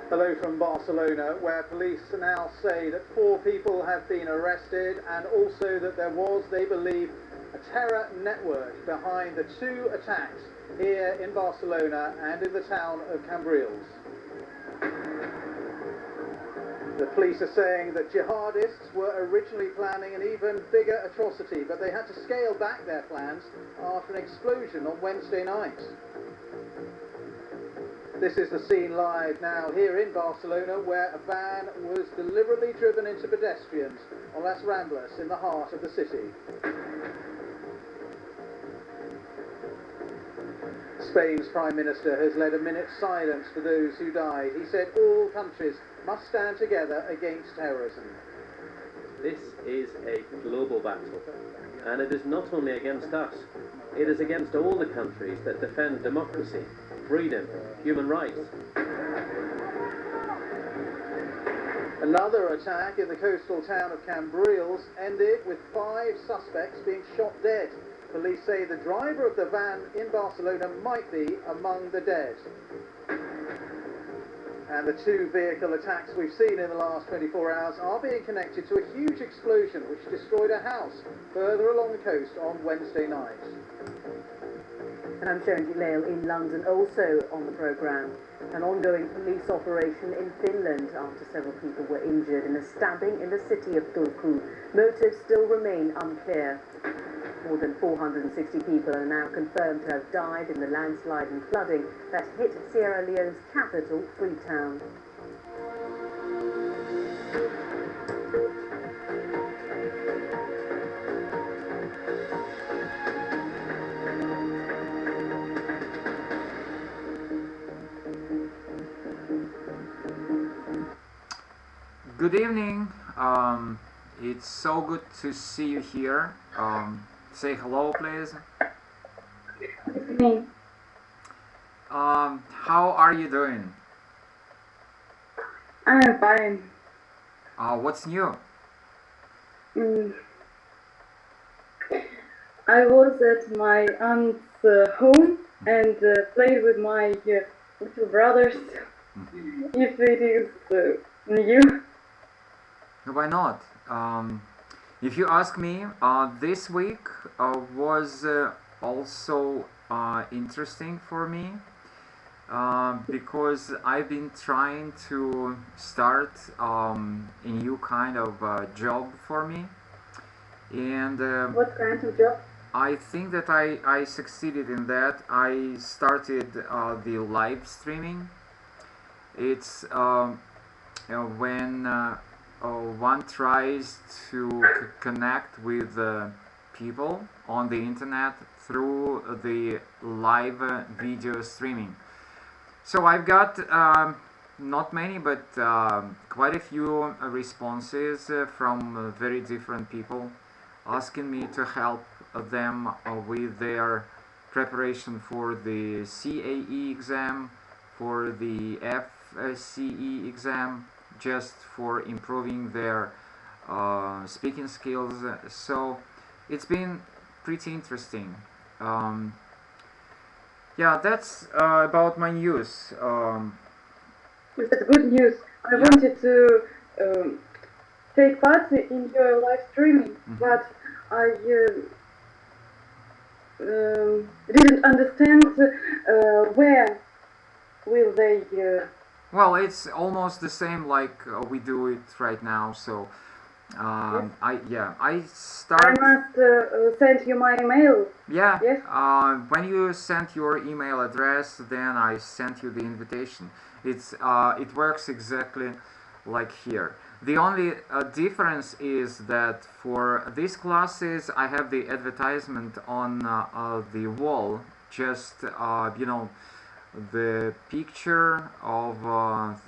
Hello from Barcelona, where police now say that 4 people have been arrested and also that there was, they believe, a terror network behind the 2 attacks here in Barcelona and in the town of Cambrils. The police are saying that jihadists were originally planning an even bigger atrocity, but they had to scale back their plans after an explosion on Wednesday night. This is the scene live now here in Barcelona, where a van was deliberately driven into pedestrians on Las Ramblas in the heart of the city. Spain's Prime Minister has led a minute's silence for those who died. He said all countries must stand together against terrorism. This is a global battle, and it is not only against us, it is against all the countries that defend democracy, freedom, human rights. Another attack in the coastal town of Cambrils ended with 5 suspects being shot dead. Police say the driver of the van in Barcelona might be among the dead. And the 2 vehicle attacks we've seen in the last 24 hours are being connected to a huge explosion which destroyed a house further along the coast on Wednesday night. And I'm showing you Lael in London, also on the programme. An ongoing police operation in Finland after several people were injured in a stabbing in the city of Turku. Motives still remain unclear. More than 460 people are now confirmed to have died in the landslide and flooding that hit Sierra Leone's capital, Freetown. Good evening. It's so good to see you here. Say hello, please. Me. How are you doing? I'm fine. What's new? I was at my aunt's home and played with my little brothers. If it is new. Why not? If you ask me, this week was also interesting for me because I've been trying to start a new kind of job for me, and What kind of job? I think that I succeeded in that. I started the live streaming. It's when one tries to connect with people on the internet through the live video streaming. So I've got not many, but quite a few responses from very different people asking me to help them with their preparation for the CAE exam, for the FCE exam, just for improving their speaking skills. So it's been pretty interesting. Yeah, that's about my news. That's good news. I wanted to take part in your live streaming, but I didn't understand where will they. Well, it's almost the same like we do it right now. So I start. I must send you my email. Yeah. Yes. When you sent your email address, then I sent you the invitation. It works exactly like here. The only difference is that for these classes, I have the advertisement on the wall. Just you know, the picture of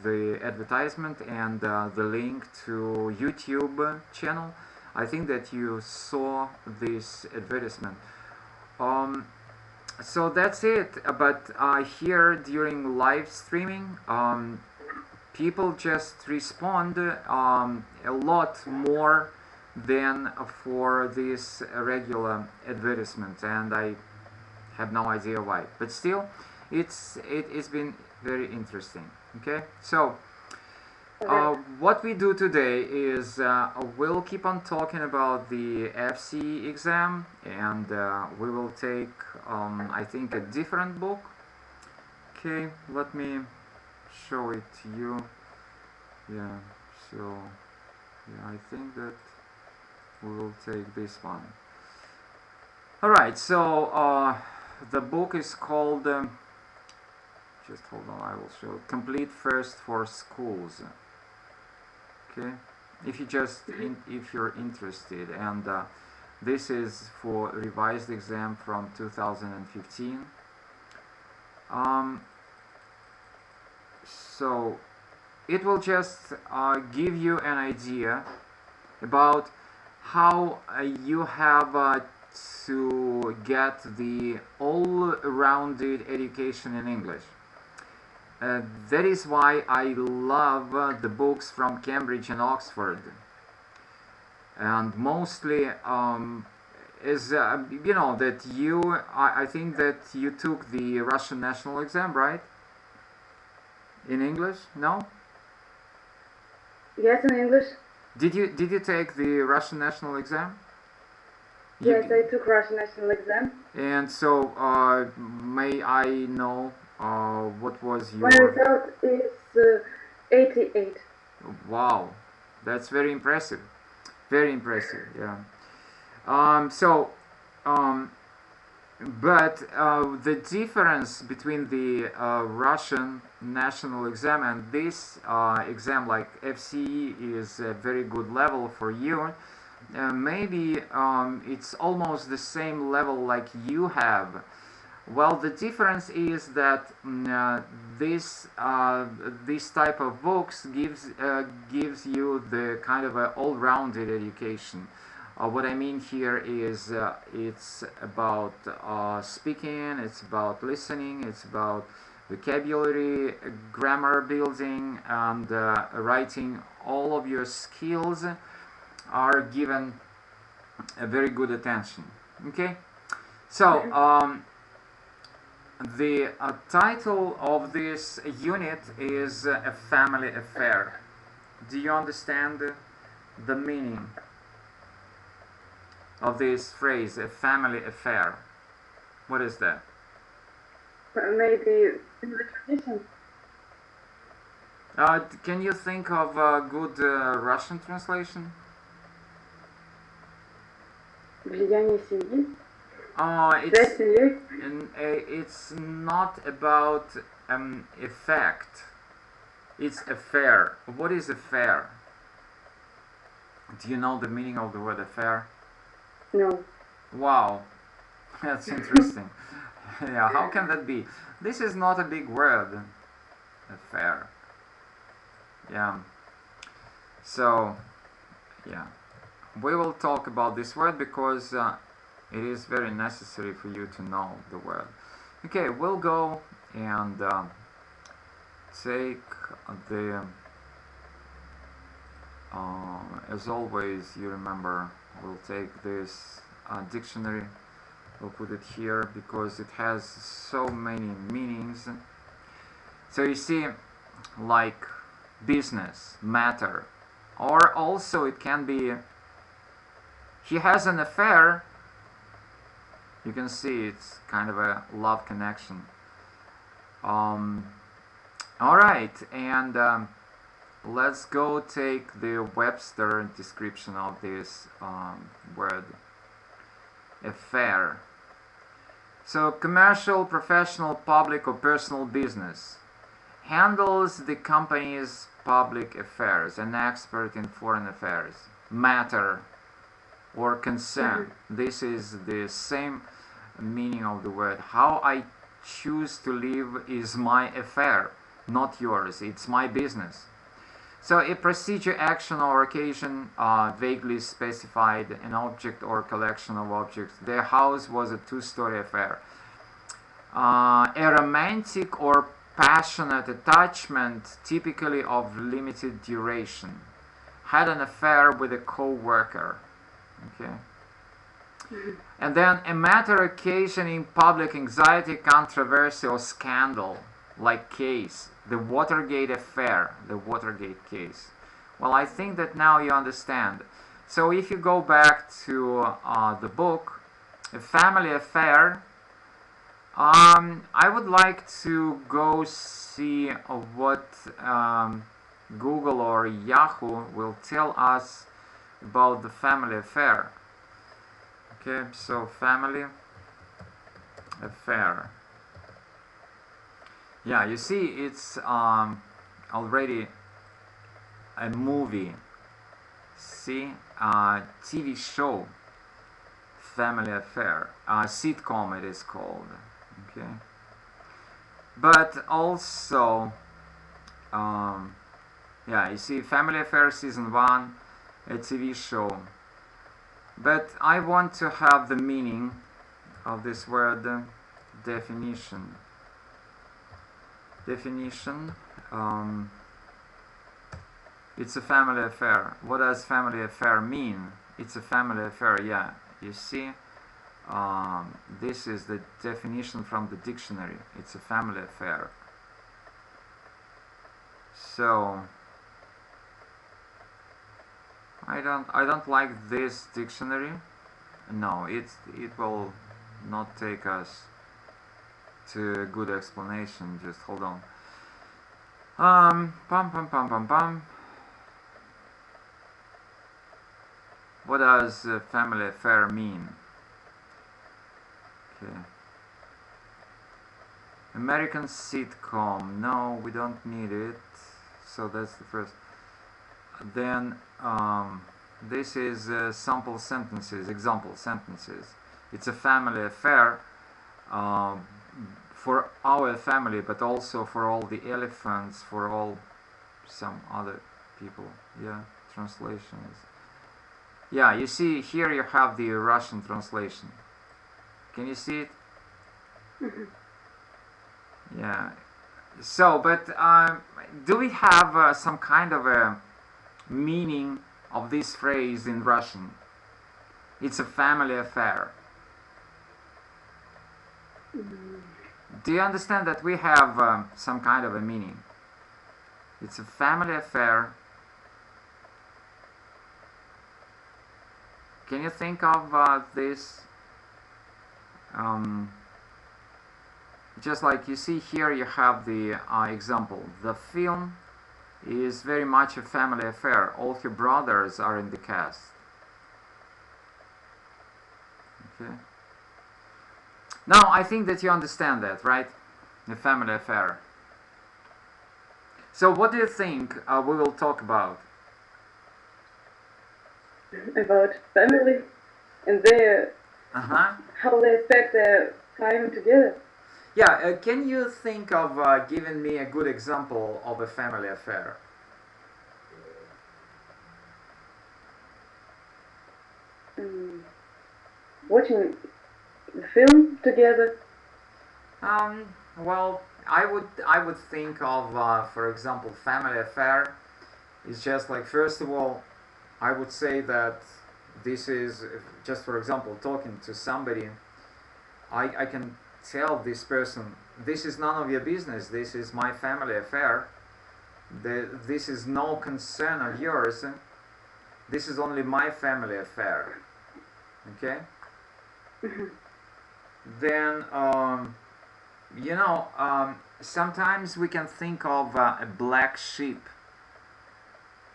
the advertisement and the link to YouTube channel. I think that you saw this advertisement. So that's it. But here during live streaming, people just respond a lot more than for this regular advertisement, and I have no idea why. But still, it's been very interesting. Okay, so What we do today is we'll keep on talking about the FC exam, and we will take, I think, a different book. Okay, let me show it to you. Yeah, so yeah, I think that we will take this one. Alright, so the book is called, just hold on, I will show it, Complete First for Schools. Okay, if you're interested, and this is for revised exam from 2015. So it will just give you an idea about how you have to get the all-rounded education in English. That is why I love the books from Cambridge and Oxford, and mostly is you know that I think that you took the Russian national exam, right? In English? No? Yes, in English. Did you take the Russian national exam? Yes, I took Russian national exam. And so, may I know what was your... My result is 88. Wow, that's very impressive. Very impressive, yeah. But the difference between the Russian national exam and this exam, like FCE, is a very good level for you. Maybe it's almost the same level like you have. Well, the difference is that this type of books gives you the kind of an all-rounded education. What I mean here is it's about speaking, it's about listening, it's about vocabulary, grammar building, and writing. All of your skills are given a very good attention. Okay, so the title of this unit is A Family Affair. Do you understand the meaning of this phrase, a family affair? What is that? Maybe in the tradition. Can you think of a good Russian translation? Влияние семьи. It's not about effect. It's affair. What is affair? Do you know the meaning of the word affair? No. Wow, that's interesting. Yeah, how can that be? This is not a big word, affair. Yeah. So, yeah, we will talk about this word because it is very necessary for you to know the word. Okay, we'll go and take the, as always, you remember, we'll take this dictionary, we'll put it here because it has so many meanings. So you see, like business, matter, or also it can be, he has an affair. You can see it's kind of a love connection. Alright, and let's go take the Webster description of this word, affair. So, commercial, professional, public, or personal business. Handles the company's public affairs, an expert in foreign affairs. Matter or concern. This is the same meaning of the word. How I choose to live is my affair, not yours. It's my business. So a procedure, action, or occasion vaguely specified, an object or collection of objects. Their house was a two-story affair. A romantic or passionate attachment, typically of limited duration. Had an affair with a co-worker. Okay. And then a matter occasioning public anxiety, controversy, or scandal. like case, the Watergate affair, the Watergate case. Well, I think that now you understand. So if you go back to the book, A Family Affair, I would like to go see what Google or Yahoo will tell us about the family affair. Okay, so family affair. Yeah, you see, it's already a movie. See, TV show, family affair, sitcom it is called. Okay, but also, yeah, you see, Family Affair season 1, a TV show. But I want to have the meaning of this word, definition. Definition. It's a family affair. What does family affair mean? It's a family affair. Yeah, you see, this is the definition from the dictionary. It's a family affair. So I don't like this dictionary. No, it will not take us to a good explanation. Just hold on. What does family affair mean? Okay. American sitcom. No, we don't need it. So that's the first. Then this is sample sentences, example sentences. It's a family affair for our family, but also for all the elephants, for all some other people. Yeah, translations. Yeah, you see here you have the Russian translation. Can you see it? Yeah. So, but do we have some kind of a meaning of this phrase in Russian? It's a family affair. Do you understand that we have some kind of a meaning? It's a family affair. Can you think of this? Just like you see here, you have the example. The film is very much a family affair. All her brothers are in the cast. Okay. Now, I think that you understand that, right? The family affair. So, what do you think we will talk about? About family and their how they spend their time together. Yeah, can you think of giving me a good example of a family affair? Watching the film together. Well, I would think of, for example, family affair is just like, first of all, I would say that this is just, for example, talking to somebody. I can tell this person, this is none of your business, this is my family affair, this is no concern of yours, this is only my family affair. Okay? Then you know, sometimes we can think of a black sheep.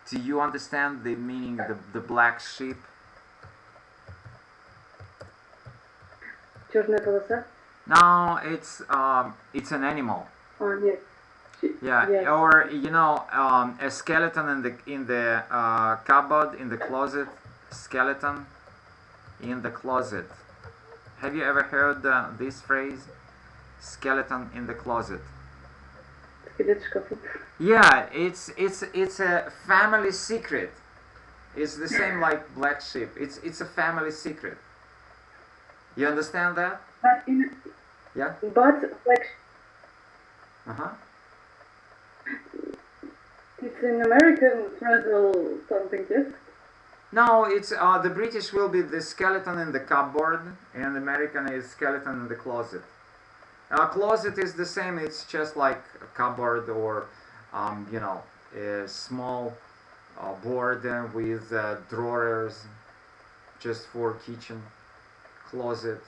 Do you understand the meaning of the black sheep? Черная полоса? No, it's an animal. Oh, yes. Yeah, yes. Or you know, a skeleton in the cupboard, in the closet. Skeleton in the closet. Have you ever heard this phrase? Skeleton in the closet. Скелет в шкафу. Yeah, it's a family secret. It's the same like black sheep. It's a family secret. You understand that? But in Yeah. but like it's an American phrasal something, yes? No, it's the British will be the skeleton in the cupboard, and the American is skeleton in the closet. A closet is the same. It's just like a cupboard or, you know, a small board with drawers, just for kitchen. Closet.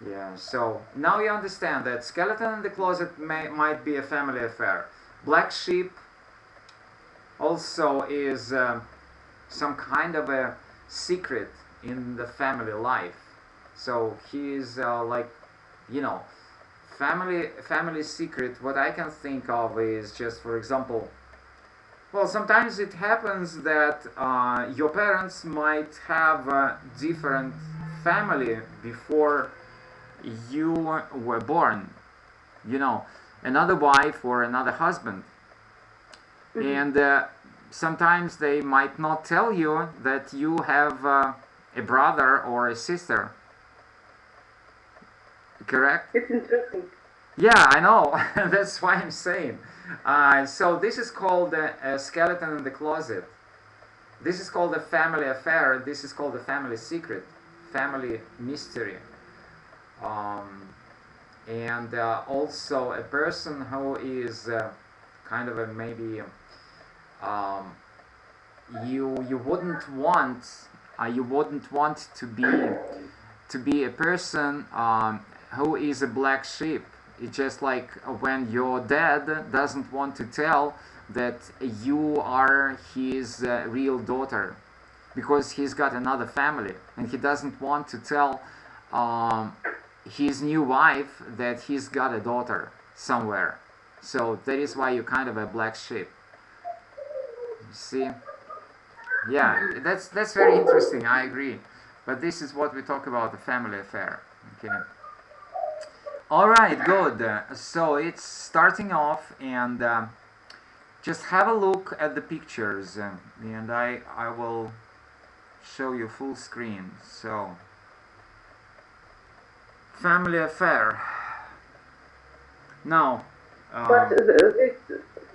Yeah. So now you understand that skeleton in the closet might be a family affair. Black sheep also is some kind of a secret in the family life. So he is like, you know, family secret. What I can think of is just, for example, well, sometimes it happens that your parents might have a different family before you were born. You know, another wife or another husband. And sometimes they might not tell you that you have a brother or a sister. Correct? It's interesting. Yeah, I know. That's why I'm saying. So this is called a skeleton in the closet. This is called a family affair. This is called a family secret, family mystery. And also a person who is kind of a maybe you wouldn't want to be a person who is a black sheep. It's just like when your dad doesn't want to tell that you are his real daughter, because he's got another family and he doesn't want to tell his new wife that he's got a daughter somewhere. So that is why you're kind of a black sheep. You see? Yeah, that's very interesting, I agree. But this is what we talk about, the family affair. Okay. Alright, good. So it's starting off, and just have a look at the pictures, and I will show you full screen. So, family affair. Now, But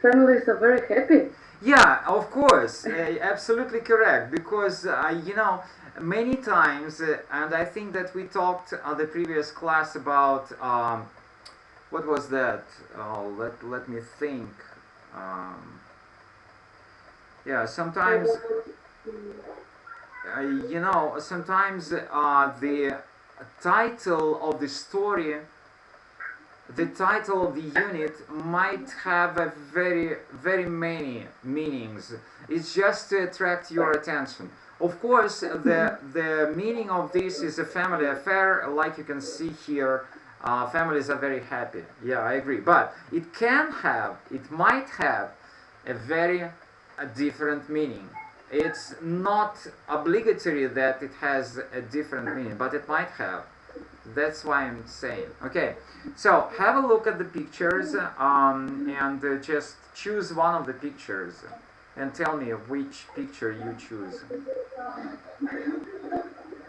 families are very happy. yeah, of course, absolutely correct. Because you know, many times, and I think that we talked on the previous class about what was that? Let me think. Yeah, sometimes you know, sometimes the title of the story, the title of the unit might have a very many meanings. It's just to attract your attention. Of course, the meaning of this is a family affair. Like you can see here, families are very happy. Yeah, I agree. But it might have a very different meaning. It's not obligatory that it has a different meaning, but it might have. That's why I'm saying. Okay, so have a look at the pictures and just choose one of the pictures and tell me which picture you choose.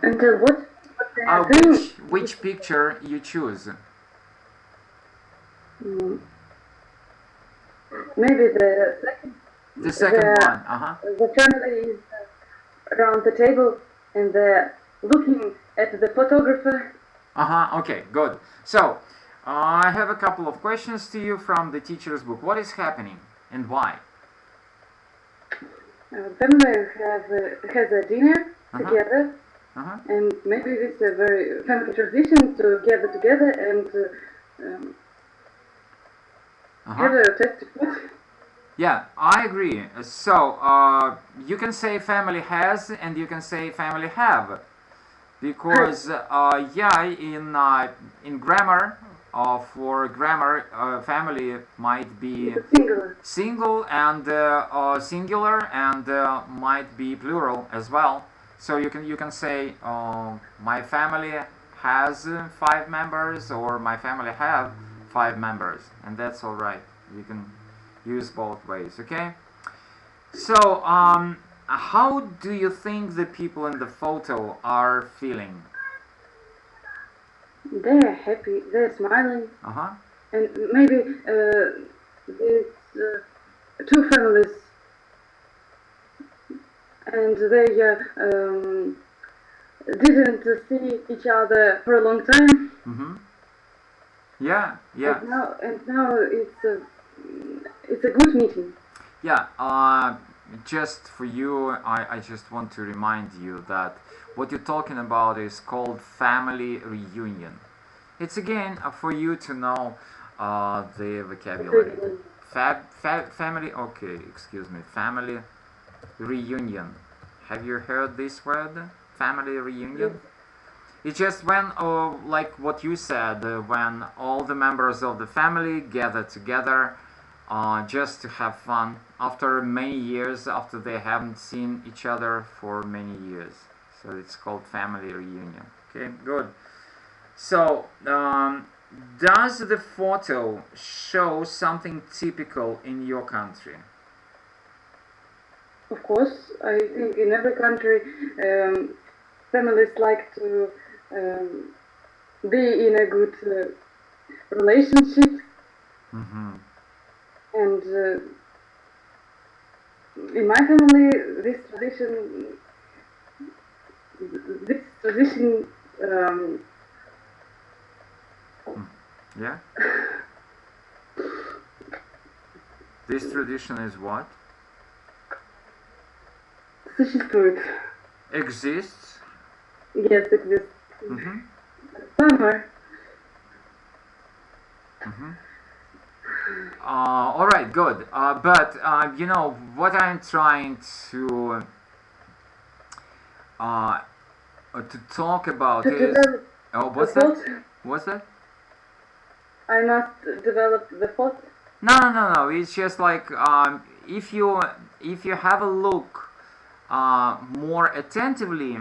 Until what? What they are doing? Which picture you choose? Maybe the second. The second one. The family is around the table and they're looking at the photographer. Okay, good. So, I have a couple of questions to you from the teacher's book. What is happening and why? Family has a dinner together, and maybe it's a very family tradition to gather together and have a tasty food. Yeah, I agree. So, you can say family has and you can say family have. Because, yeah, in grammar, for grammar, family might be single and singular and might be plural as well. So you can say my family has 5 members or my family have 5 members, and that's all right. You can use both ways. Okay. So how do you think the people in the photo are feeling? They're happy, they're smiling, and maybe it's 2 families, and they didn't see each other for a long time, Yeah, yeah. And now it's a good meeting. Yeah, just for you, I just want to remind you that what you're talking about is called family reunion. It's again for you to know the vocabulary. Family, okay, excuse me, family reunion. Have you heard this word? Family reunion? It's just when, like what you said, when all the members of the family gather together just to have fun after many years, after they haven't seen each other for many years. So it's called family reunion. Okay, good. So, does the photo show something typical in your country? Of course, I think in every country, families like to be in a good relationship, and in my family, this tradition. Yeah. This tradition is what? Существует. Exists? Yes, exists. Somewhere. All right, good. But you know what I'm trying to talk about is. Oh, what's that? What's that? I must develop the thought. No. It's just like if you have a look more attentively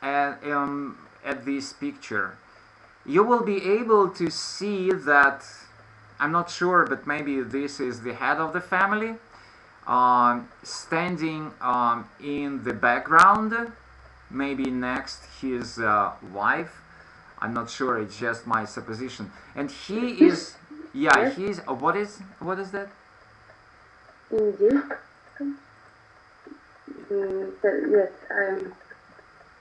at this picture, you will be able to see that, I'm not sure, but maybe this is the head of the family standing in the background, maybe next his wife. I'm not sure, it's just my supposition. And he is, yeah, he's, what is that? Indeed. Yes,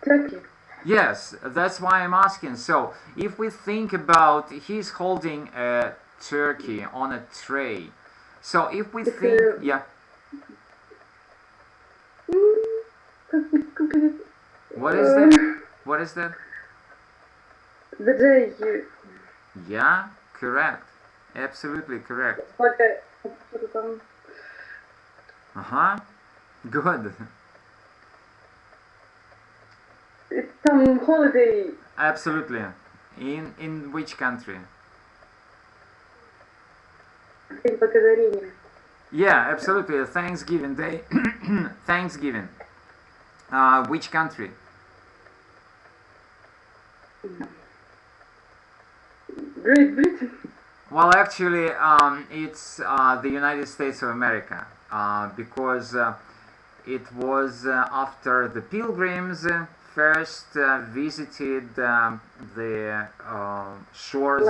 Turkey. Yes, that's why I'm asking. So, if we think about, he's holding a turkey on a tray. So, if we think, yeah. What is that? What is that? The day. Yeah, correct. Absolutely correct. Good. It's some holiday. Absolutely. In which country? Yeah, absolutely. Thanksgiving Day. Thanksgiving. Which country? Great Britain. Well, actually, it's the United States of America, because it was after the Pilgrims first visited the shores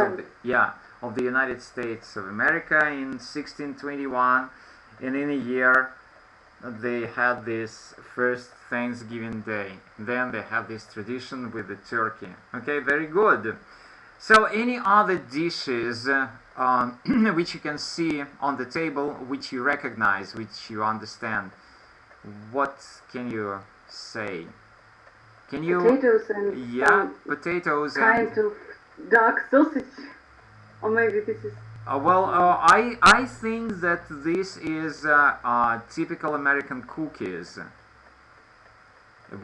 of the United States of America in 1621, and in a year they had this first Thanksgiving Day. Then they have this tradition with the turkey. Okay, very good. So, any other dishes which you can see on the table, which you recognize, which you understand? What can you say? Can you? Potatoes and potatoes kind and of dark sausage, or maybe this is. I think that this is typical American cookies.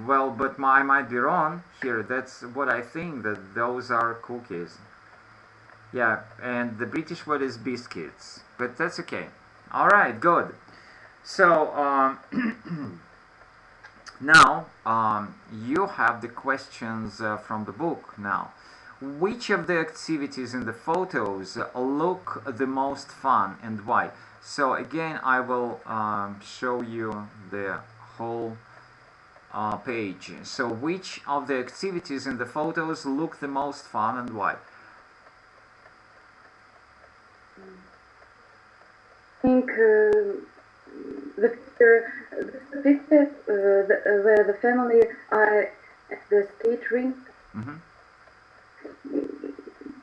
Well, but I might be wrong here. That's what I think, that those are cookies. Yeah, and the British word is biscuits, but that's okay. All right, good. So now you have the questions from the book. Now, which of the activities in the photos look the most fun and why? So again, I will show you the whole page. So, which of the activities in the photos look the most fun and why? I think the picture where the family are at the skate rink,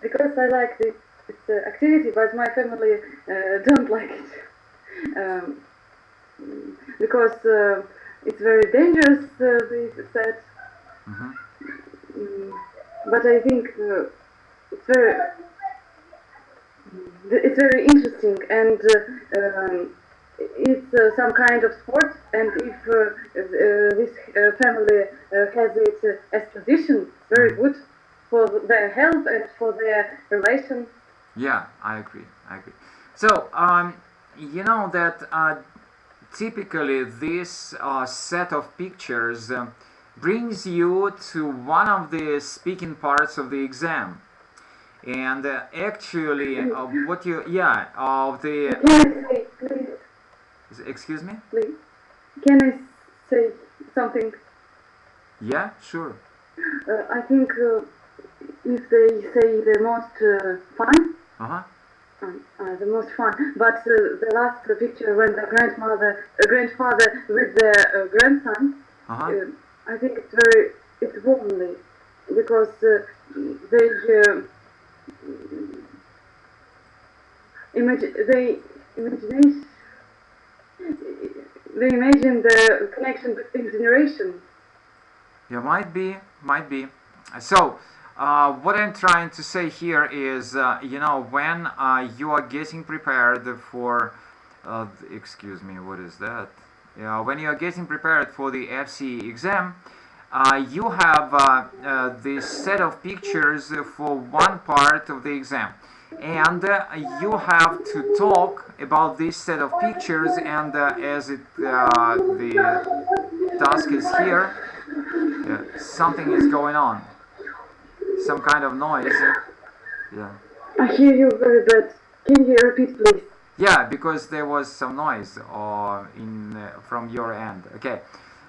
because I like this it's an activity, but my family don't like it because it's very dangerous. They said, but I think it's very interesting, and it's some kind of sport. And if this family has it as tradition, it's very good for their health and for their relation. Yeah, I agree. So, you know that typically this set of pictures brings you to one of the speaking parts of the exam. And actually, what you, of the... Can I say, please? Excuse me? Please. Can I say something? Yeah, sure. I think if they say the most fun, the most fun. But the last picture when the grandfather with the grandson, I think it's warmly because they imagine the connection between generations. Yeah, might be. So, what I'm trying to say here is, you know, when you are getting prepared for, excuse me, what is that? When you are getting prepared for the FC exam, you have this set of pictures for one part of the exam. And you have to talk about this set of pictures, and as the task is here, something is going on, some kind of noise. Yeah. I hear you very bad. Can you repeat, please? Yeah, because there was some noise from your end. Okay,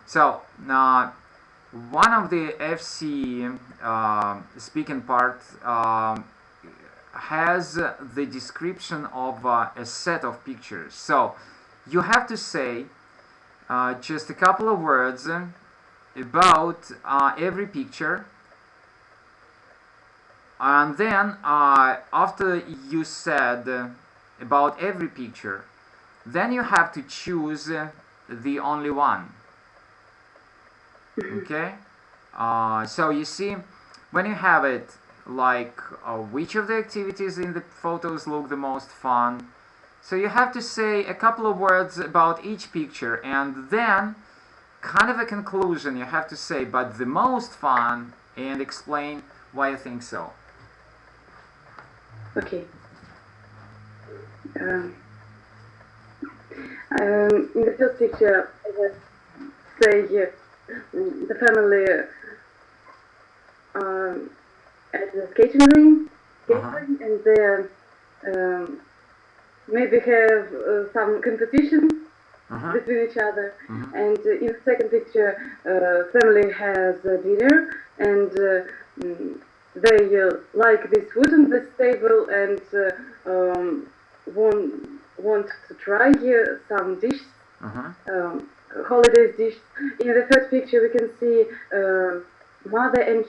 so one of the FC speaking part has the description of a set of pictures. So you have to say just a couple of words about every picture, and then after you said about every picture, then you have to choose the only one. Okay? So you see, when you have it like which of the activities in the photos look the most fun, so you have to say a couple of words about each picture, and then kind of a conclusion you have to say, but the most fun, and explain why you think so. Okay. In the first picture, I say the family at the skating rink, and they maybe have some competition between each other. And in the second picture, family has dinner, and they like this food on this table, and want to try some dishes, holiday dish. In the third picture, we can see mother and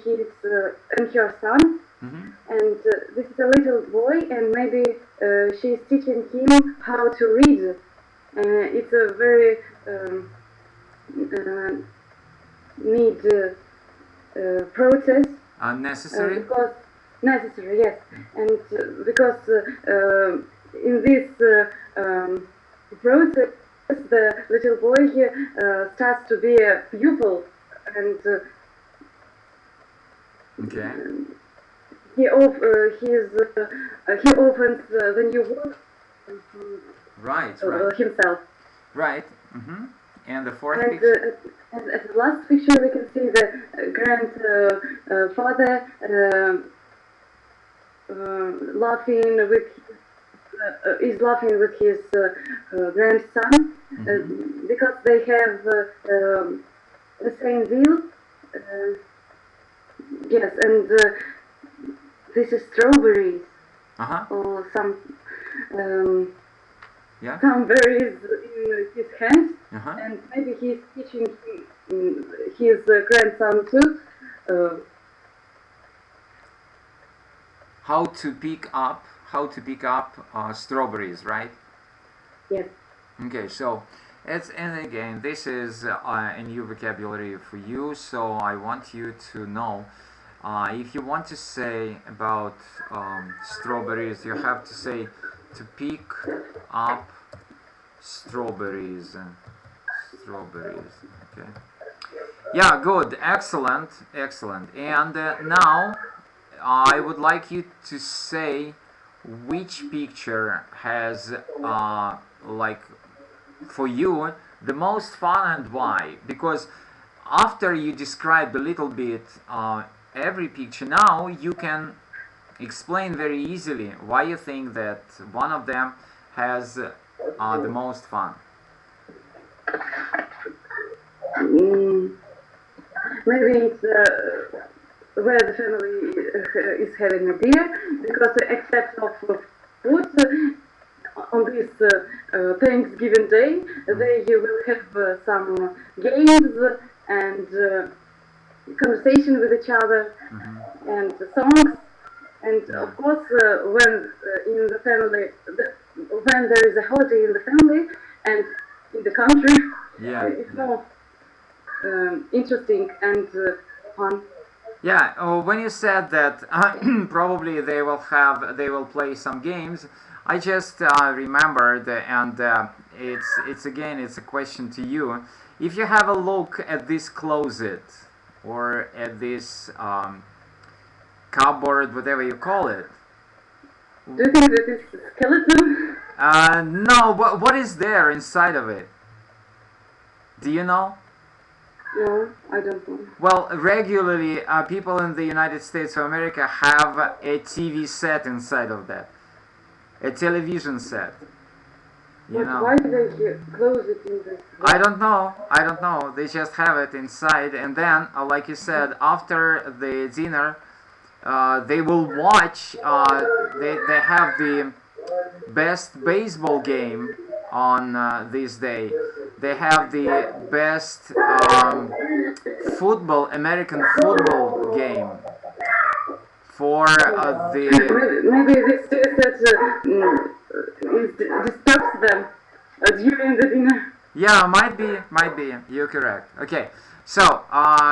her son, and this is a little boy, and maybe she's teaching him how to read. It's a very neat process. Necessary? Because necessary, yes, and because in this process, the little boy here starts to be a pupil, and he opens the new world himself. Right. And the fourth picture? And at the last picture, we can see the grandfather laughing with his grandson because they have the same deal. Yes, and this is strawberries or some berries in his hands, and maybe he's teaching his grandson too. How to pick up how to pick up strawberries, right? Yes. Okay, so and again, this is a new vocabulary for you, so I want you to know if you want to say about strawberries, you have to say to pick up strawberries. Strawberries, okay. Yeah, good, excellent, excellent. And now I would like you to say which picture has like for you the most fun and why, because after you described a little bit every picture, now you can explain very easily why you think that one of them has the most fun. Maybe it's where the family is having a dinner, because except of food, on this Thanksgiving Day, they will have some games and conversation with each other, and songs, and of course when in the family, when there is a holiday in the family and in the country, it's more interesting and fun. Yeah, when you said that probably they will play some games, I just remembered, and it's a question to you. If you have a look at this closet or at this cupboard, whatever you call it. Do you think that it's a skeleton? No, what is there inside of it? Do you know? No, I don't know. Well, regularly people in the United States of America have a TV set inside of that. A television set. You know. Why do they close it in this? I don't know. They just have it inside, and then, like you said, after the dinner, they will watch. They have the best baseball game on this day. They have the best American football game for the. Maybe this set disturbs them during the dinner. Yeah, might be. You're correct. Okay, so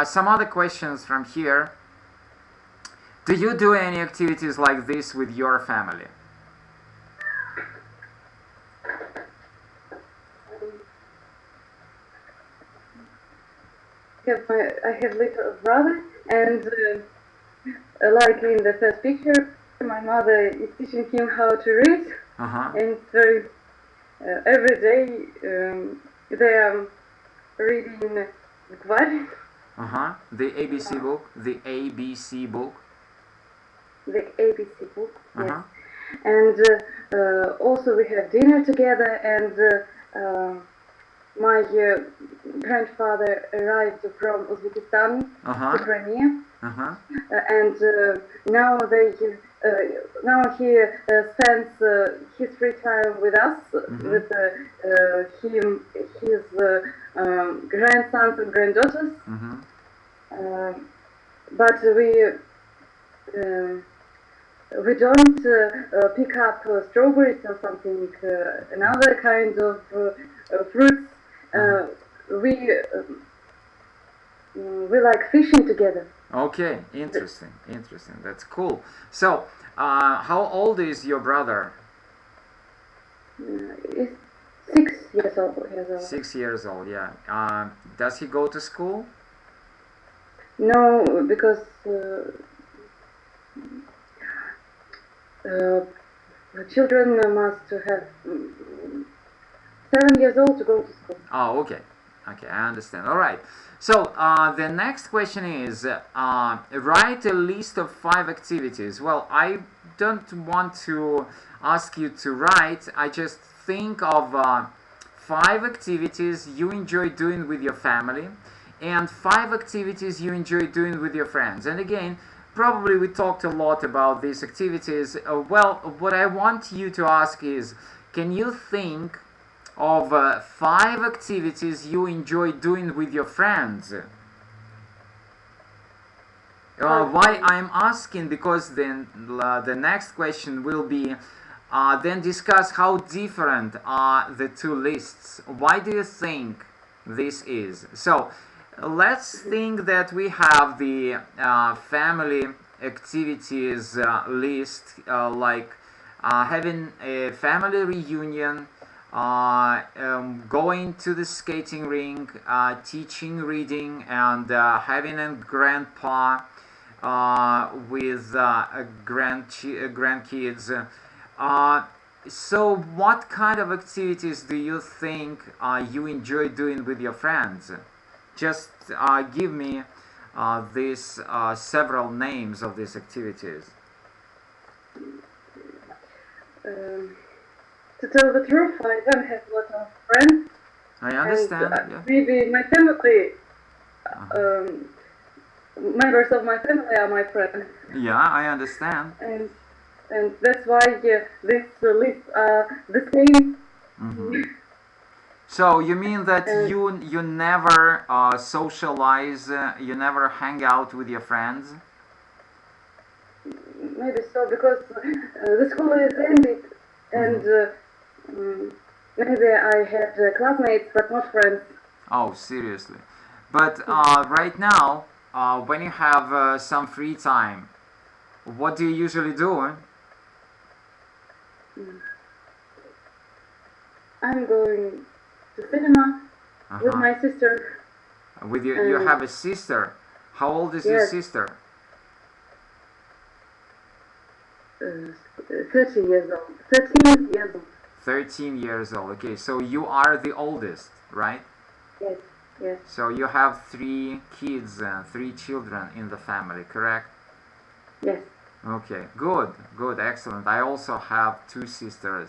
some other questions from here. Do you do any activities like this with your family? I have little brother, and like in the first picture, my mother is teaching him how to read, and it's very every day they are reading Vladimir. The ABC book. The ABC book. The ABC book. Yes. And also we have dinner together, and my grandfather arrived from Uzbekistan to Crimea, and now he spends his free time with us, with his grandsons and granddaughters. But we don't pick up strawberries or something, another kind of fruits. We like fishing together. Okay, interesting. That's cool. So, how old is your brother? He's 6 years old. 6 years old, yeah. Does he go to school? No, because children must have 7 years old to go to school. Oh, okay, I understand. All right. So the next question is write a list of 5 activities. Well, I don't want to ask you to write. I just think of 5 activities you enjoy doing with your family and 5 activities you enjoy doing with your friends. And again, probably we talked a lot about these activities. Well, what I want you to ask is, can you think of 5 activities you enjoy doing with your friends? Why I'm asking, because then the next question will be then discuss how different are the two lists. Why do you think this is? So let's think that we have the family activities list, like having a family reunion, going to the skating rink, teaching reading, and having a grandpa with grandkids. So what kind of activities do you think you enjoy doing with your friends? Just give me these several names of these activities. To tell the truth, I don't have a lot of friends. I understand. And, yeah. Maybe my family, members of my family are my friends. Yeah, I understand. And that's why this list are the same. Mm-hmm. So you mean that you never socialize, you never hang out with your friends? Maybe so, because the school is ended, and maybe I had classmates but not friends. Oh, seriously. But right now, when you have some free time, what do you usually do? I'm going to cinema with my sister. With you have a sister. How old is your sister? 13 years old. 13 years old. 13 years old. Okay, so you are the oldest, right? Yes, yes. So you have 3 kids, 3 children in the family, correct? Yes. Okay, good, excellent. I also have 2 sisters.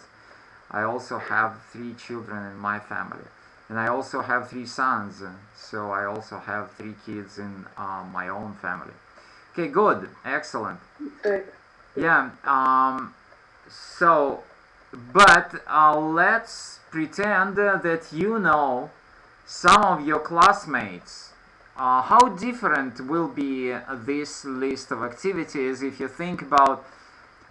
I also have 3 children in my family. And I also have 3 sons, so I also have 3 kids in my own family. Okay, good, excellent. Right. Yeah, so, but let's pretend that you know some of your classmates. How different will be this list of activities if you think about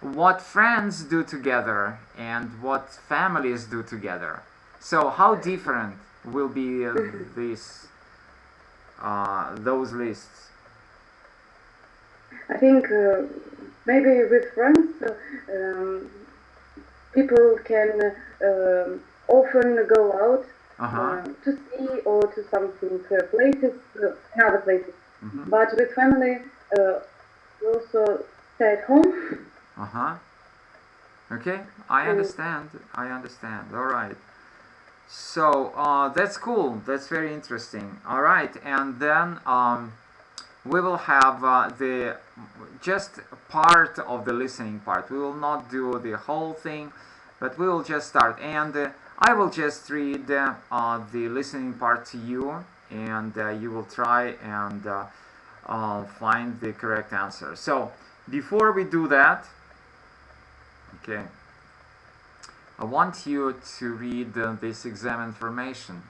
what friends do together and what families do together? So how different will be those lists? I think maybe with friends, people can often go out to see or to something places, in other places. But with family, we also stay at home. Okay, I understand. All right. So that's cool. That's very interesting. All right, and then we will have the just part of the listening part. We will not do the whole thing, but we will just start. And I will just read the listening part to you, and you will try and find the correct answer. So before we do that, okay, I want you to read this exam information.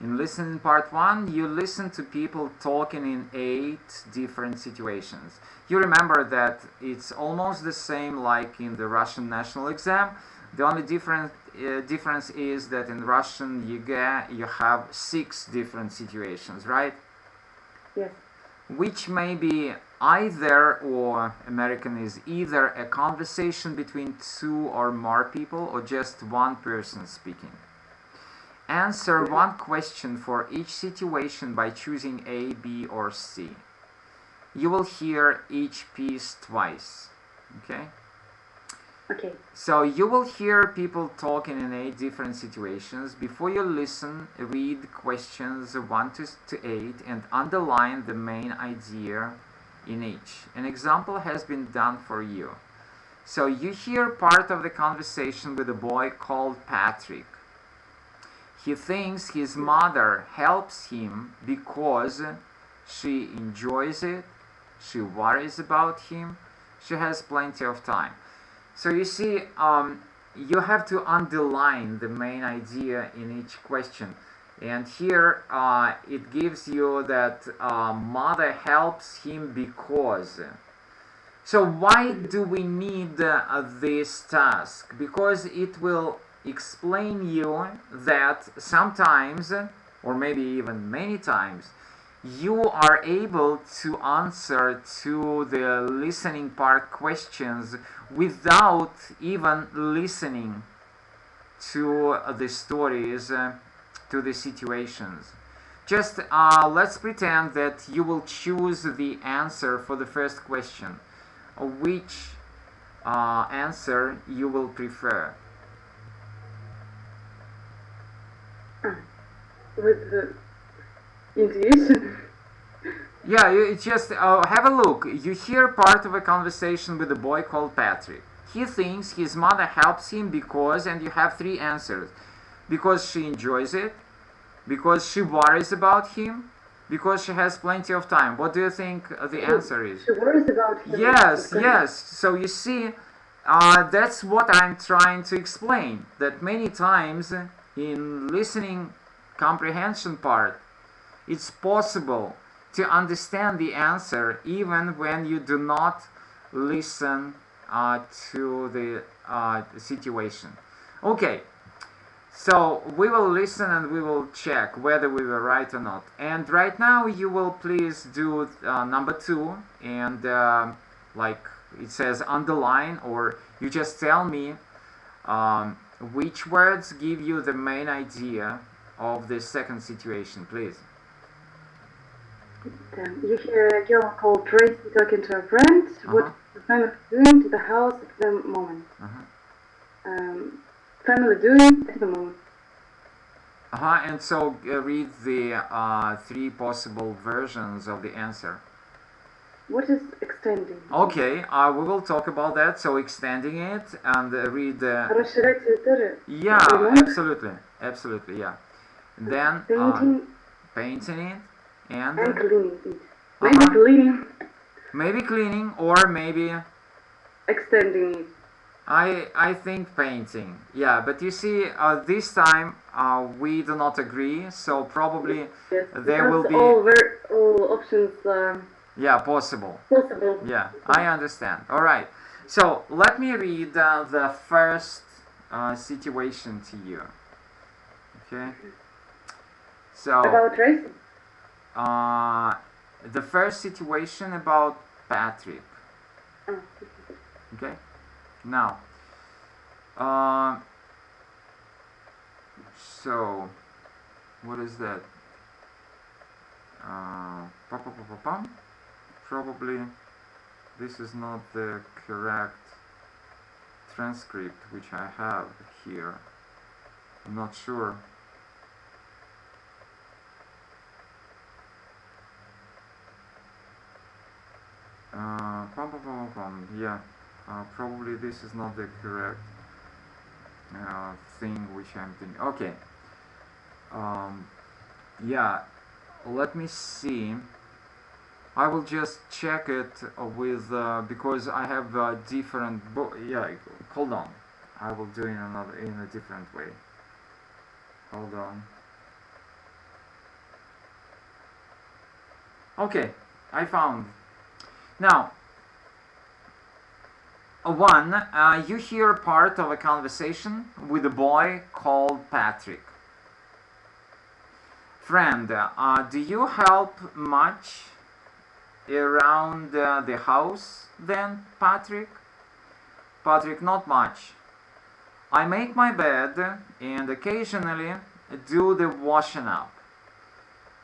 In listening part 1, you listen to people talking in 8 different situations. You remember that it's almost the same like in the Russian national exam. The only difference is that in Russian you have 6 different situations, right? Yes. Which may be either, or American is either a conversation between 2 or more people or just one person speaking. Answer one question for each situation by choosing A, B, or C. You will hear each piece twice. Okay? Okay. So you will hear people talking in 8 different situations. Before you listen, read questions 1 to 8 and underline the main idea in each. An example has been done for you. So you hear part of the conversation with a boy called Patrick. He thinks his mother helps him because she enjoys it, she worries about him, she has plenty of time. So you see, you have to underline the main idea in each question. And here it gives you that mother helps him because. So why do we need this task? Because it will explain you that sometimes, or maybe even many times, you are able to answer to the listening part questions without even listening to the stories, to the situations. Just let's pretend that you will choose the answer for the first question. Which answer you will prefer? With the intuition. Yeah, you just have a look. You hear part of a conversation with a boy called Patrick. He thinks his mother helps him because, and you have three answers. Because she enjoys it, because she worries about him, because she has plenty of time. What do you think the answer is? She worries about him. Yes, yes. So you see, that's what I'm trying to explain. That many times in listening comprehension part, it's possible to understand the answer even when you do not listen to the situation. Okay, so we will listen and we will check whether we were right or not. And right now you will please do number 2, and like it says underline, or you just tell me which words give you the main idea of the second situation, please. You hear a girl called Tracy talking to a friend. What the family doing to the house at the moment? Family doing at the moment. And so read the 3 possible versions of the answer. What is extending? Okay, we will talk about that. So extending it and read the. Расширять территорию. Yeah, absolutely, absolutely, yeah. Then painting it and cleaning it. Maybe cleaning. Maybe cleaning, or maybe extending it. I think painting. Yeah, but you see, this time we do not agree. So probably there will be all options. Yeah, possible. Possible. Yeah, I understand. All right. So let me read the first situation to you. Okay. So about race? The first situation about Patrick. Okay. Now, so what is that? Probably this is not the correct transcript which I have here. I'm not sure. Yeah, probably this is not the correct thing which I'm thinking. Okay. Yeah, let me see. I will just check it with because I have different. Yeah, hold on. I will do it in a different way. Hold on. Okay, I found. Now, you hear part of a conversation with a boy called Patrick. Friend, do you help much around the house then, Patrick? Patrick, not much. I make my bed and occasionally do the washing up.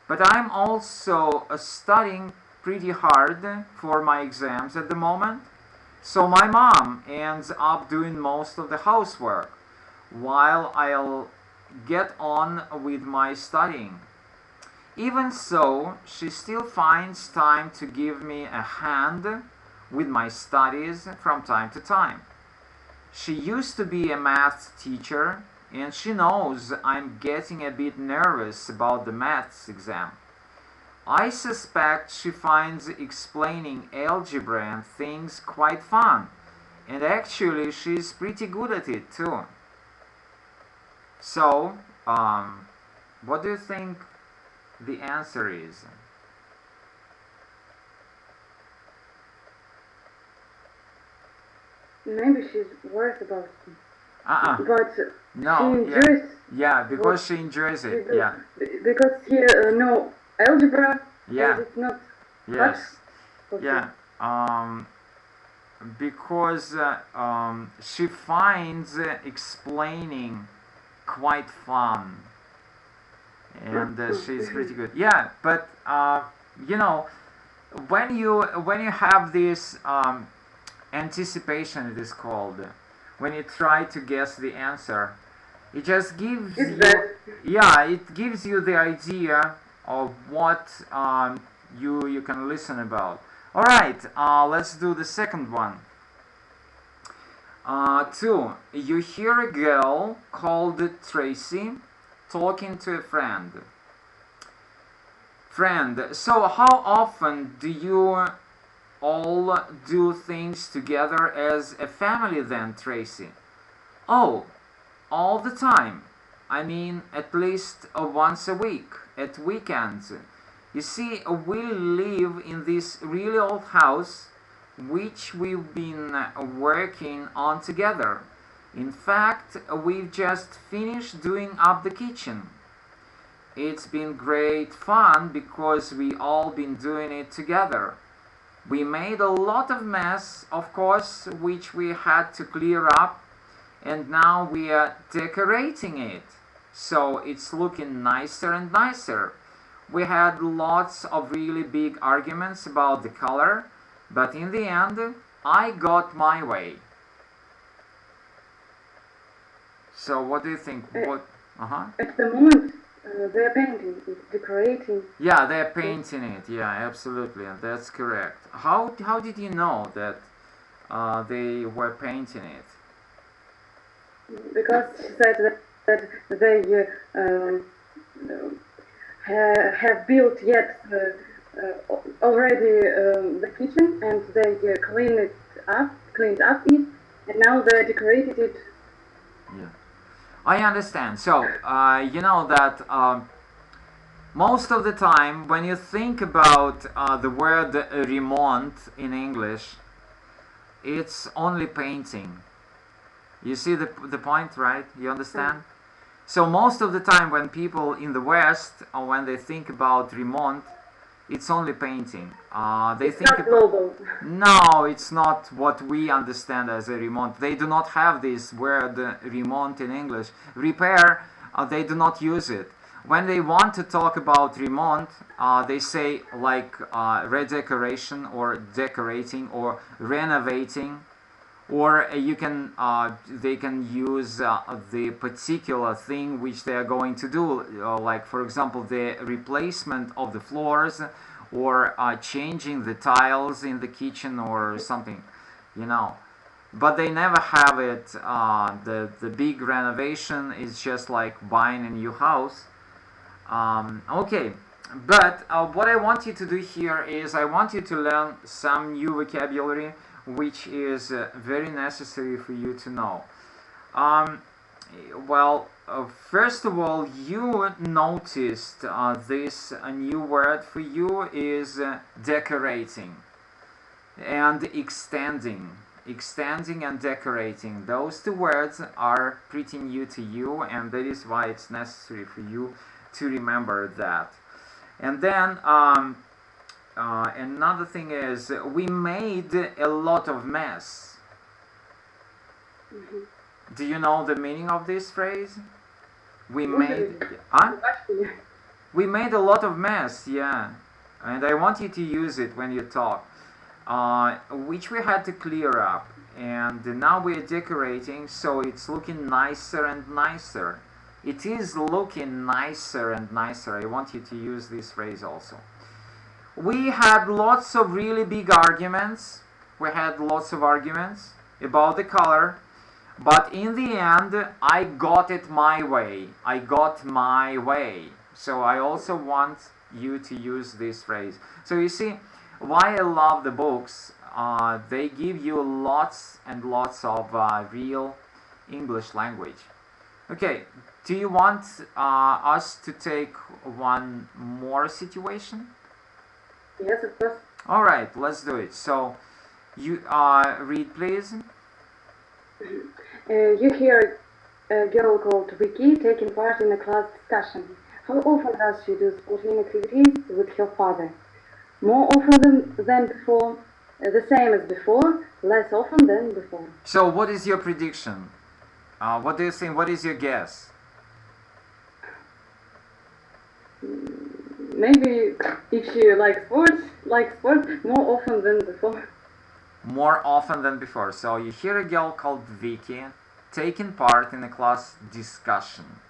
But I'm also studying pretty hard for my exams at the moment. So my mom ends up doing most of the housework while I'll get on with my studying. Even so, she still finds time to give me a hand with my studies from time to time. She used to be a math teacher, and she knows I'm getting a bit nervous about the maths exam. I suspect she finds explaining algebra and things quite fun, and actually she's pretty good at it too. So, What do you think the answer is? Maybe she's worried about it. But no, she enjoys. Yeah, because she enjoys it. Yeah. Because here no algebra. Yeah. And it's not. Yes. Much. Yeah. Because she finds explaining quite fun, and she's pretty good. Yeah, but you know, when you have this anticipation, it is called, when you try to guess the answer, it just gives it gives you the idea of what you can listen about. All right, let's do the second one. 2. You hear a girl called Tracy talking to a friend. So how often do you all do things together as a family then, Tracy? Oh, all the time. I mean, at least once a week, at weekends. You see, we live in this really old house which we've been working on together. In fact, we've just finished doing up the kitchen. It's been great fun because we all been doing it together. We made a lot of mess, of course, which we had to clear up, and now we are decorating it. So it's looking nicer and nicer. We had lots of really big arguments about the color, but in the end, I got my way. So what do you think? At the moment, they're painting, decorating. Yeah, they're painting it. Yeah, absolutely, that's correct. How did you know that they were painting it? Because she said that they have built yet already the kitchen, and they cleaned up it, and now they decorated it. Yeah, I understand. So you know that most of the time when you think about the word remont in English, it's only painting. You see the point, right? You understand? So most of the time when people in the West, or when they think about remont, it's only painting. They it's think not global. No, it's not what we understand as a remont. They do not have this word remont in English. Repair, they do not use it. When they want to talk about remont, they say like redecoration or decorating or renovating. Or they can use the particular thing which they are going to do, like for example the replacement of the floors, or changing the tiles in the kitchen or something, you know. But they never have it. The big renovation is just like buying a new house. Okay, but what I want you to do here is I want you to learn some new vocabulary, which is very necessary for you to know. First of all, you noticed this new word for you is decorating and extending. Extending and decorating. Those two words are pretty new to you, and that is why it's necessary for you to remember that. And then another thing is, we made a lot of mess. Do you know the meaning of this phrase? We made a lot of mess, yeah. And I want you to use it when you talk. Which we had to clear up. And now we're decorating, so it's looking nicer and nicer. It is looking nicer and nicer. I want you to use this phrase also. We had lots of really big arguments. We had lots of arguments about the color. But in the end, I got it my way. I got my way. So I also want you to use this phrase. So you see, why I love the books, they give you lots and lots of real English language. Okay, Do you want us to take one more situation? Yes, of course. All right, let's do it. So, you read, please. You hear a girl called Vicky taking part in a class discussion. How often does she do sporting activities with her father? More often than before, the same as before, less often than before. So, what is your prediction? What do you think? What is your guess? Maybe if she likes sports more often than before. More often than before. So, you hear a girl called Vicky taking part in a class discussion.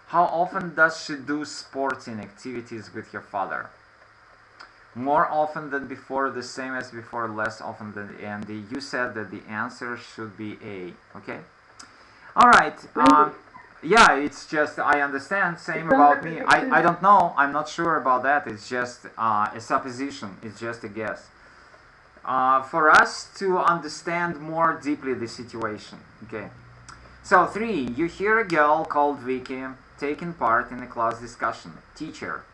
How often does she do sporting activities with her father? More often than before, the same as before, less often than... And you said that the answer should be A, okay? All right. Yeah, it's just, I understand, same about me. I don't know, I'm not sure about that. It's just a supposition, it's just a guess. For us to understand more deeply the situation, okay? So 3, you hear a girl called Vicky taking part in a class discussion. Teacher: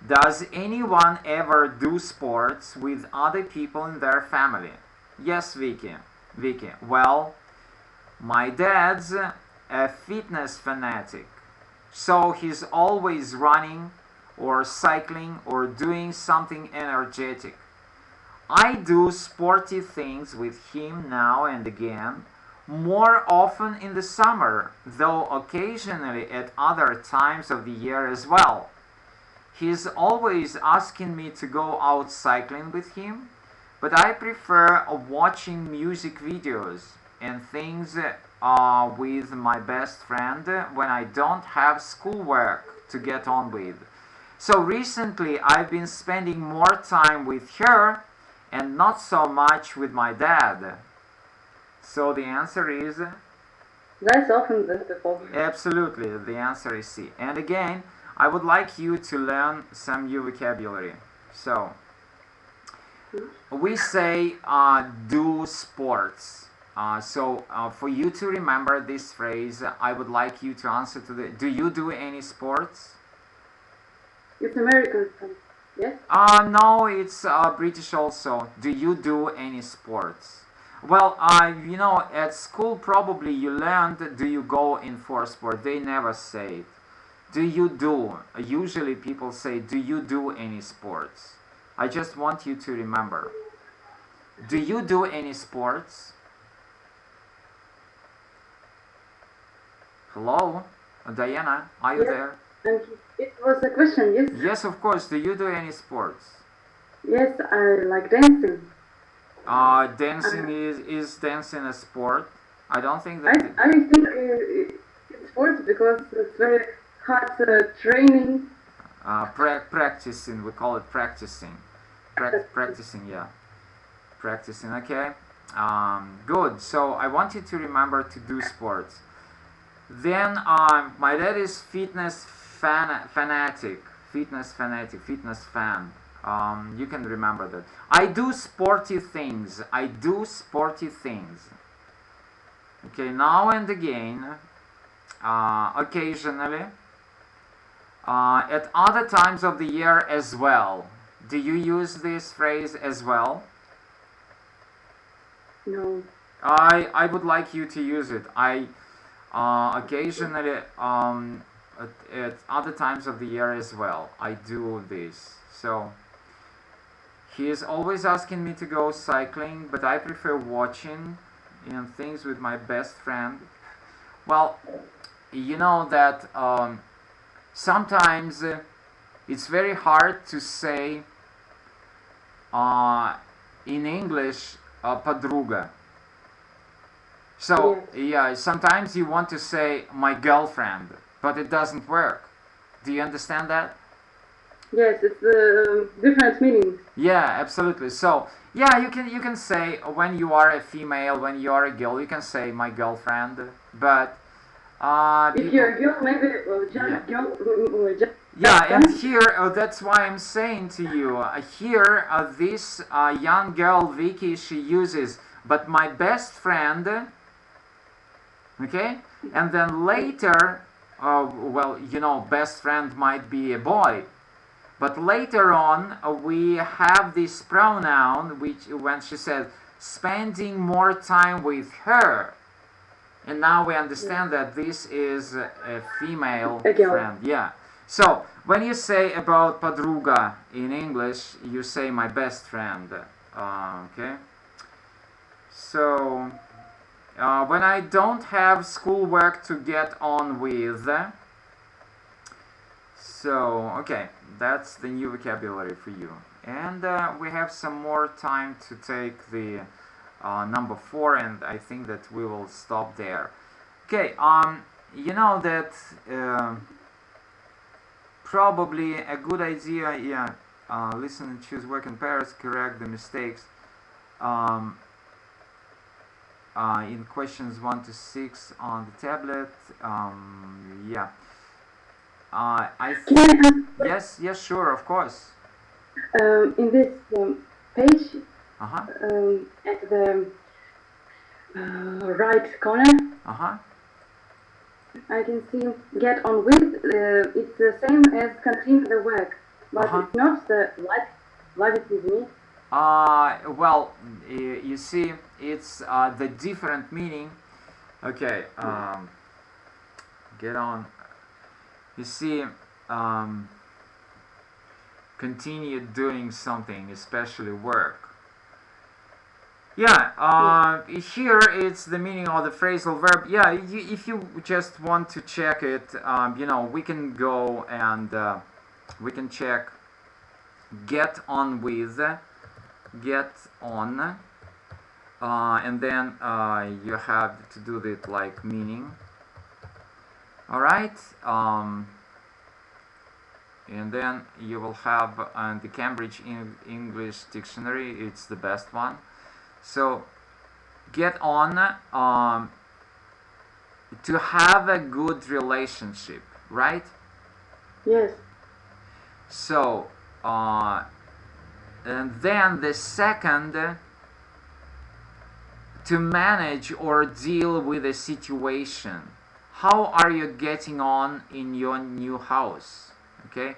does anyone ever do sports with other people in their family? Yes, Vicky. Vicky: well, my dad's a fitness fanatic, so he's always running or cycling or doing something energetic. I do sporty things with him now and again, more often in the summer, though occasionally at other times of the year as well. He's always asking me to go out cycling with him, but I prefer watching music videos and things with my best friend when I don't have schoolwork to get on with. So recently I've been spending more time with her and not so much with my dad. So the answer is... Less often than before. Absolutely, the answer is C. And again, I would like you to learn some new vocabulary. So, we say do sports. For you to remember this phrase, I would like you to answer to the... Do you do any sports? It's American, yes? No, it's British also. Do you do any sports? Well, you know, at school probably you learned, do you go in for sport? They never say it. Do you do? Usually people say, do you do any sports? I just want you to remember. Do you do any sports? Hello? Diana, are you there? It was a question, yes? Yes, of course. Do you do any sports? Yes, I like dancing. Dancing is dancing a sport? I don't think that... I think it's sports because it's very hard training. Practicing, we call it practicing. Practicing, yeah. Practicing, okay. Good, so I want you to remember to do sports. Then, my dad is fitness fanatic, fitness fan. You can remember that. I do sporty things. Okay, now and again, occasionally, at other times of the year as well. Do you use this phrase as well? No. I would like you to use it. Occasionally, at other times of the year as well, I do this. So, he is always asking me to go cycling, but I prefer watching things with my best friend. Well, you know that sometimes it's very hard to say in English подруга. So, yeah, sometimes you want to say my girlfriend, but it doesn't work. Do you understand that? Yes, it's different meanings. Yeah, absolutely. So, yeah, you can say when you are a female, when you are a girl, you can say my girlfriend, but if you're a girl, maybe just yeah, and here, that's why I'm saying to you, here, this young girl, Vicky, she uses, but my best friend, okay? And then later, well, you know, best friend might be a boy. But later on, we have this pronoun, which when she said, spending more time with her. And now we understand that this is a female friend. Yeah. So, when you say about подруга in English, you say my best friend. Okay. So, when I don't have schoolwork to get on with, so, okay, that's the new vocabulary for you. And we have some more time to take the number 4, and I think that we will stop there. Okay, you know that probably a good idea, yeah, listen and choose work in pairs, correct the mistakes in questions 1 to 6 on the tablet. Yeah. Yes, sure, of course. In this page, at the right corner, I can see get on with. It's the same as continue the work, but it's not the what it is me. Well, you see, it's the different meaning. Okay, get on. You see, continue doing something, especially work. Yeah, here it's the meaning of the phrasal verb. Yeah, if you just want to check it, you know, we can go and we can check get on with, get on, and then you have to do it like meaning. Alright, and then you will have the Cambridge English Dictionary, it's the best one. So, get on, to have a good relationship, right? Yes. So, and then the second, to manage or deal with a situation. How are you getting on in your new house? Okay,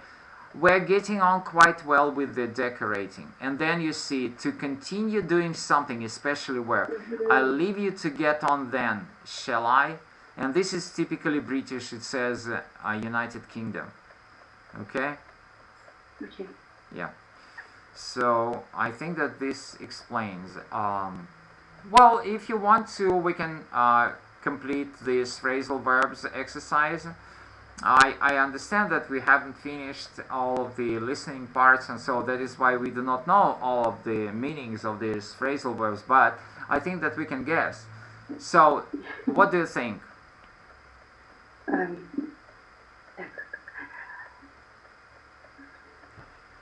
we're getting on quite well with the decorating. And then you see, to continue doing something, especially work. I'll leave you to get on then, shall I? And this is typically British, it says United Kingdom. Okay? Okay. Yeah. So, I think that this explains. Well, if you want to, we can complete this phrasal verbs exercise. I understand that we haven't finished all of the listening parts, and so that is why we do not know all of the meanings of these phrasal verbs, but I think that we can guess. So, what do you think?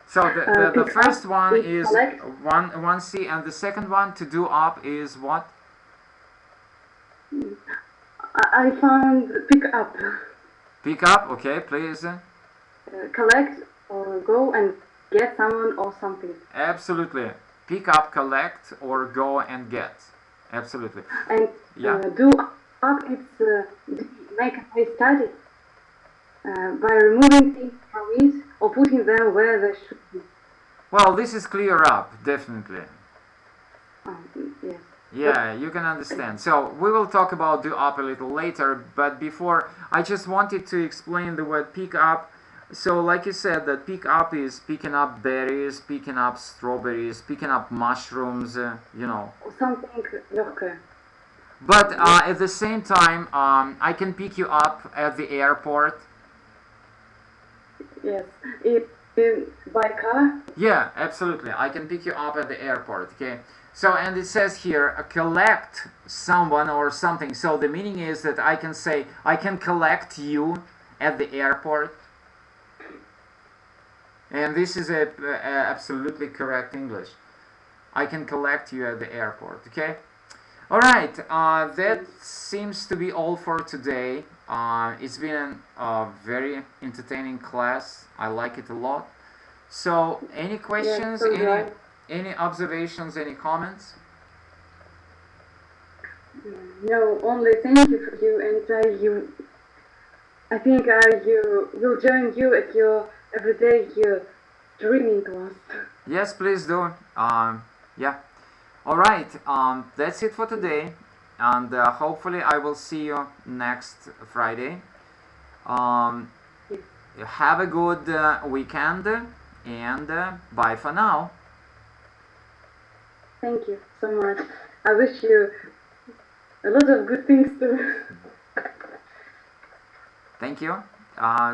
So the first one is 1C, and the second one, to do up, is what? I found pick up. Pick up, okay, please. Collect or go and get someone or something. Absolutely. Pick up, collect, or go and get. Absolutely. And do up, it's make a place study by removing things from it or putting them where they should be. Well, this is clear up, definitely. Yes. Yeah, you can understand. So, we will talk about do up a little later, but before, I just wanted to explain the word pick up. So, like you said, that pick up is picking up berries, picking up strawberries, picking up mushrooms, you know. Something local. But at the same time, I can pick you up at the airport. Yes. By car? Yeah, absolutely. I can pick you up at the airport, okay? So, and it says here, collect someone or something. So the meaning is that I can say, I can collect you at the airport. And this is absolutely correct English. I can collect you at the airport, okay? Alright, that seems to be all for today. It's been a very entertaining class. I like it a lot. So, any questions? Yes, any observations, any comments? No, only thank you for you, and I think you will join you at your everyday dreaming class. Yes, please do. Yeah. All right. That's it for today, and hopefully I will see you next Friday. Have a good weekend, and bye for now. Thank you so much. I wish you a lot of good things too. Thank you.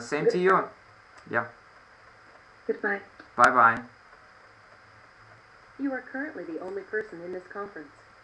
Same to you. Yeah. Goodbye. Bye bye. You are currently the only person in this conference.